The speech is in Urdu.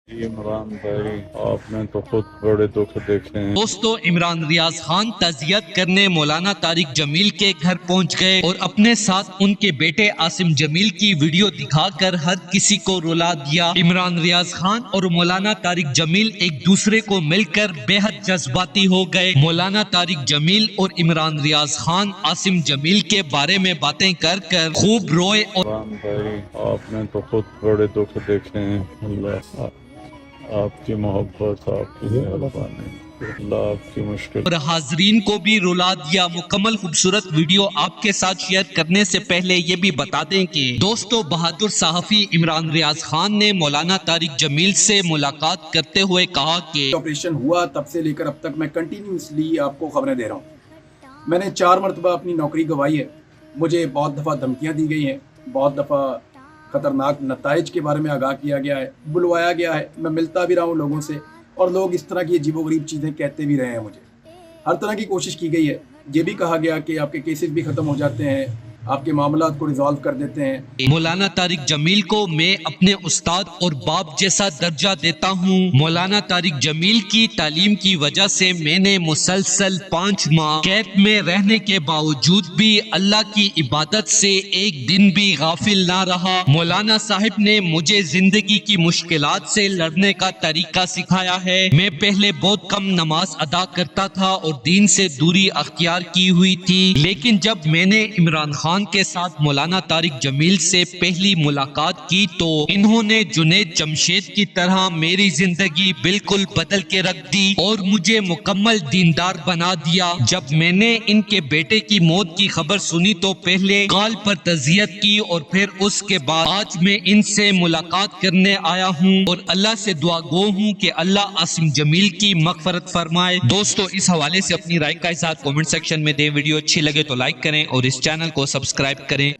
عمران بھائی آپ نے تو خود بڑے دکھ دیکھے ہیں۔ دوستو عمران ریاض خان تعزیت کرنے مولانا طارق جمیل کے گھر پہنچ گئے اور اپنے ساتھ ان کے بیٹے عاصم جمیل کی ویڈیو دکھا کر ہر کسی کو رلا دیا۔ عمران ریاض خان اور مولانا طارق جمیل ایک دوسرے کو مل کر بے حد جذباتی ہو گئے۔ مولانا طارق جمیل اور عمران ریاض خان عاصم جمیل کے بارے میں باتیں کر کر خوب روئے اور عمران بھائی آپ نے تو خود بڑے دکھ دیکھے ہیں۔ اللہ آپ کی محبت، آپ کی مہربانی، اللہ آپ کی مشکل اور حاضرین کو بھی رلا دیا۔ مکمل خوبصورت ویڈیو آپ کے ساتھ شیئر کرنے سے پہلے یہ بھی بتا دیں کہ دوستو بہادر صحافی عمران ریاض خان نے مولانا طارق جمیل سے ملاقات کرتے ہوئے کہا کہ آپریشن ہوا تب سے لے کر اب تک میں کنٹینیوسلی آپ کو خبریں دے رہا ہوں۔ میں نے 4 مرتبہ اپنی نوکری گنوائی ہے، مجھے بہت دفعہ دھمکیاں دی گئی ہیں، بہت دفعہ خطرناک نتائج کے بارے میں آگاہ کیا گیا ہے، بلوایا گیا ہے، میں ملتا بھی رہا ہوں لوگوں سے اور لوگ اس طرح کی عجیب و غریب چیزیں کہتے بھی رہے ہیں مجھے۔ ہر طرح کی کوشش کی گئی ہے، یہ بھی کہا گیا کہ آپ کے کیسز بھی ختم ہو جاتے ہیں، آپ کے معاملات کو ریزالو کر دیتے ہیں۔ مولانا طارق جمیل کو میں اپنے استاد اور باپ جیسا درجہ دیتا ہوں۔ مولانا طارق جمیل کی تعلیم کی وجہ سے میں نے مسلسل 5 ماہ قید میں رہنے کے باوجود بھی اللہ کی عبادت سے ایک دن بھی غافل نہ رہا۔ مولانا صاحب نے مجھے زندگی کی مشکلات سے لڑنے کا طریقہ سکھایا ہے۔ میں پہلے بہت کم نماز ادا کرتا تھا اور دین سے دوری اختیار کی ہوئی تھی، لیکن جب میں نے عمران خان کے ساتھ مولانا طارق جمیل سے پہلی ملاقات کی تو انہوں نے جنید جمشید کی طرح میری زندگی بالکل بدل کے رکھ دی اور مجھے مکمل دیندار بنا دیا۔ جب میں نے ان کے بیٹے کی موت کی خبر سنی تو پہلے کال پر تعزیت کی اور پھر اس کے بعد آج میں ان سے ملاقات کرنے آیا ہوں اور اللہ سے دعا گو ہوں کہ اللہ عاصم جمیل کی مغفرت فرمائے۔ دوستو اس حوالے سے اپنی رائے کا اظہار کامنٹ سیکشن میں دیں۔ ویڈیو اچھی لگے تو لائک کریں اور اس چینل کو سبسکرائب کریں۔